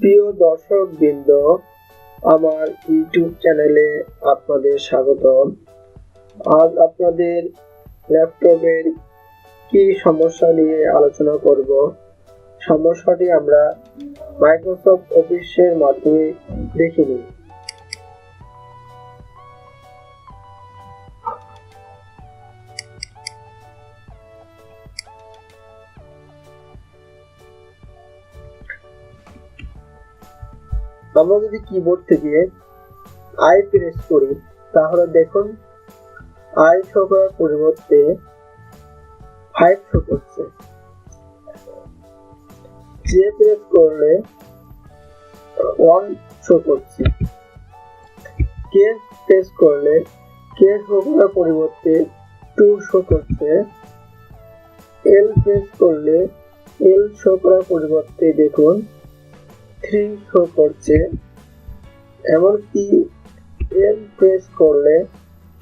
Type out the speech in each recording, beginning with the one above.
প্রিয় দর্শকবৃন্দ, আমার ইউটিউব চ্যানেলে আপনাদের স্বাগতম। আজ আপনাদের ল্যাপটপের কি সমস্যা নিয়ে আলোচনা করব। সমস্যাটি আমরা মাইক্রোসফট অফিসের মাধ্যমে দেখে নিই। আমরা যদি কিবোর্ড থেকে আই প্রেস করি তাহলে দেখুন আই শো করার পরিবর্তে 5 শো করছে। জে প্রেস করলে 1 শো করছে। কে প্রেস করলে কে শো করার পরিবর্তে 2 শো করছে। এল প্রেস করলে এল শো করার পরিবর্তে দেখুন 3 শো করছে। এমনকি এম প্রেস করলে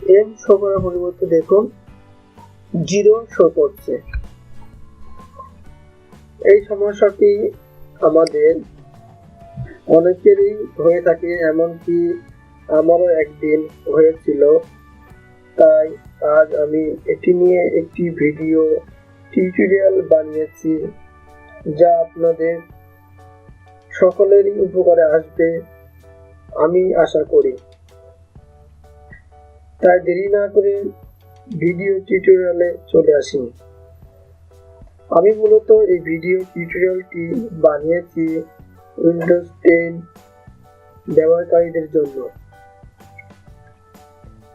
এম শো করার পরিবর্তে দেখুন 0 শো করছে। এই সমস্যাটি আমাদের অনেকেরই হয়ে থাকে, এমনকি আমারও একদিন হয়েছিল। তাই আজ আমি এটি নিয়ে একটি ভিডিও টিউটোরিয়াল বানিয়েছি, যা আপনাদের সকলেরই উপকারে আসবে আমি আশা করি। তাই দেরি না করে ভিডিও টিউটোরিয়ালে চলে আসি। আমি মূলত এই ভিডিও টিউটোরিয়ালটি বানিয়েছি উইন্ডোজ 10 ব্যবহারকারীদের জন্য।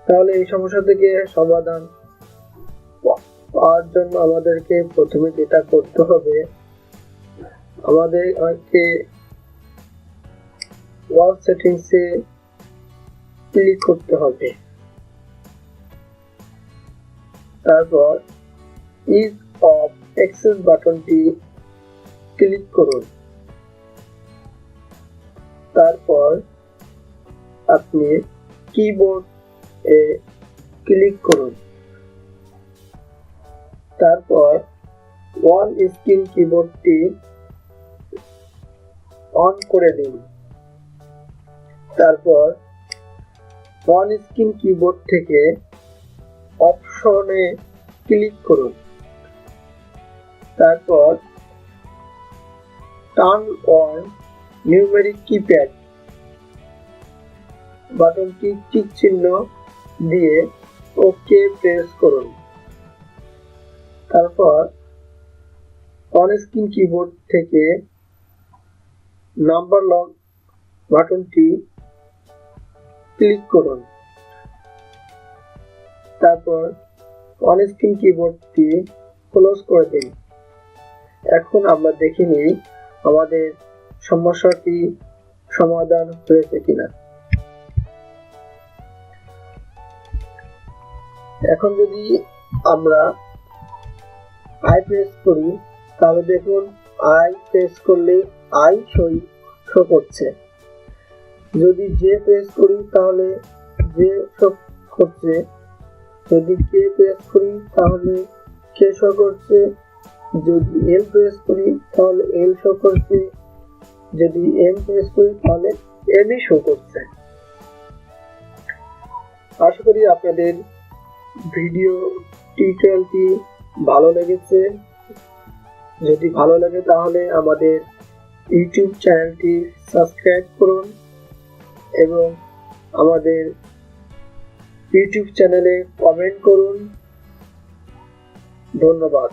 তাহলে এই সমস্যা থেকে সমাধান পাওয়ার জন্য আমাদেরকে প্রথমে যেটা করতে হবে, আমাদেরকে ওয়াল সেটিংসে ক্লিক করতে হবে। তারপর ইজ অফ অ্যাক্সেস বাটনটি ক্লিক করুন। তারপর আপনি কিবোর্ড এ ক্লিক করুন। তারপর ওয়ান স্ক্রিন কিবোর্ডটি অন করে দিন। তারপর ওয়ান স্ক্রিন কিবোর্ড থেকে অপশনে ক্লিক করুন। তারপর টার্ন অন নিউমেরিক কিপ্যাড বাটনটি টিক চিহ্ন দিয়ে ওকে প্রেস করুন। তারপর অন স্ক্রিন কিবোর্ড থেকে নাম্বার লক বাটনটি ক্লিক করুন। তারপর অন স্ক্রিন কিবোর্ডটি ক্লোজ করে দিন। এখন আমরা দেখে নিই আমাদের সমস্যাটি সমাধান হয়েছে কিনা। এখন যদি আমরা আই প্রেস করি তাহলে দেখুন আই প্রেস করলে আই শো করছে। যদি জে প্রেস করি তাহলে জে শো করছে। যদি কে প্রেস করি তাহলে কে শো করছে। যদি এল প্রেস করি তাহলে এল শো করছে। যদি এম প্রেস করি তাহলে এম ই শো করছে। আশা করি আপনাদের ভিডিও টিউটোরিয়ালটি ভালো লেগেছে। যদি ভালো লাগে তাহলে আমাদের ইউটিউব চ্যানেলটি সাবস্ক্রাইব করুন এবং আমাদের ইউটিউব চ্যানেলে কমেন্ট করুন। ধন্যবাদ।